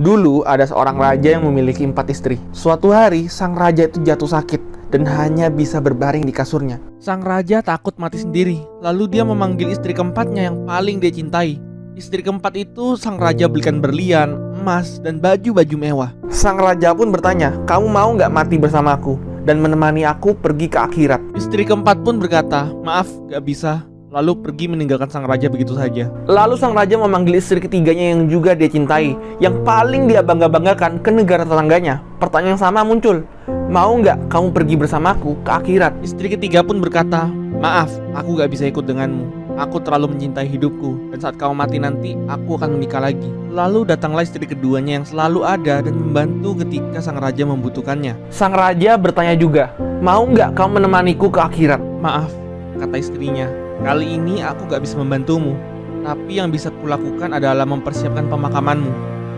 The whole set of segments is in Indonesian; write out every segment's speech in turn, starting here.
Dulu ada seorang raja yang memiliki 4 istri. Suatu hari, sang raja itu jatuh sakit dan hanya bisa berbaring di kasurnya. Sang raja takut mati sendiri, lalu dia memanggil istri keempatnya yang paling dia cintai. Istri keempat itu sang raja belikan berlian, emas, dan baju-baju mewah. Sang raja pun bertanya, "Kamu mau nggak mati bersamaku dan menemani aku pergi ke akhirat?" Istri keempat pun berkata, "Maaf, nggak bisa." Lalu pergi meninggalkan sang raja begitu saja. Lalu sang raja memanggil istri ketiganya yang juga dia cintai, yang paling dia bangga-banggakan, ke negara tetangganya. Pertanyaan yang sama muncul, "Mau nggak kamu pergi bersamaku ke akhirat?" Istri ketiga pun berkata, "Maaf, aku nggak bisa ikut denganmu. Aku terlalu mencintai hidupku, dan saat kamu mati nanti, aku akan menikah lagi." Lalu datanglah istri keduanya yang selalu ada dan membantu ketika sang raja membutuhkannya. Sang raja bertanya juga, "Mau nggak kamu menemaniku ke akhirat?" "Maaf," kata istrinya, "kali ini aku gak bisa membantumu. Tapi yang bisa kulakukan adalah mempersiapkan pemakamanmu.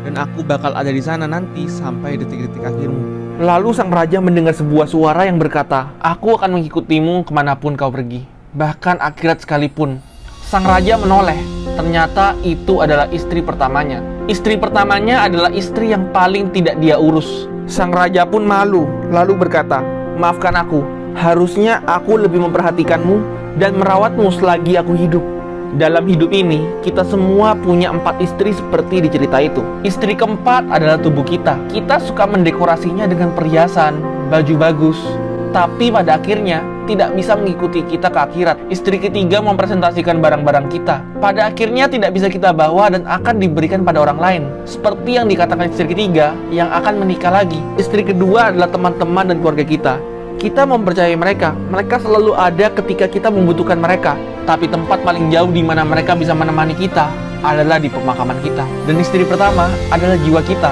Dan aku bakal ada di sana nanti sampai detik-detik akhirmu." Lalu sang raja mendengar sebuah suara yang berkata, "Aku akan mengikutimu kemanapun kau pergi, bahkan akhirat sekalipun." Sang raja menoleh. Ternyata itu adalah istri pertamanya. Istri pertamanya adalah istri yang paling tidak dia urus. Sang raja pun malu, lalu berkata, "Maafkan aku, harusnya aku lebih memperhatikanmu dan merawatmu selagi aku hidup." Dalam hidup ini, kita semua punya 4 istri seperti di cerita itu. Istri keempat adalah tubuh kita. Kita suka mendekorasinya dengan perhiasan, baju bagus, tapi pada akhirnya tidak bisa mengikuti kita ke akhirat. Istri ketiga mempresentasikan barang-barang kita. Pada akhirnya tidak bisa kita bawa dan akan diberikan pada orang lain. Seperti yang dikatakan istri ketiga yang akan menikah lagi. Istri kedua adalah teman-teman dan keluarga kita. Kita mempercayai mereka. Mereka selalu ada ketika kita membutuhkan mereka. Tapi tempat paling jauh di mana mereka bisa menemani kita adalah di pemakaman kita. Dan istri pertama adalah jiwa kita.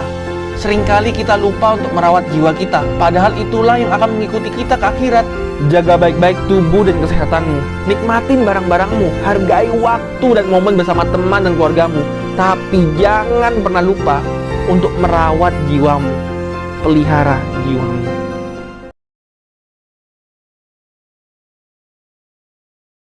Seringkali kita lupa untuk merawat jiwa kita, padahal itulah yang akan mengikuti kita ke akhirat. Jaga baik-baik tubuh dan kesehatanmu. Nikmatin barang-barangmu. Hargai waktu dan momen bersama teman dan keluargamu. Tapi jangan pernah lupa untuk merawat jiwamu. Pelihara jiwamu.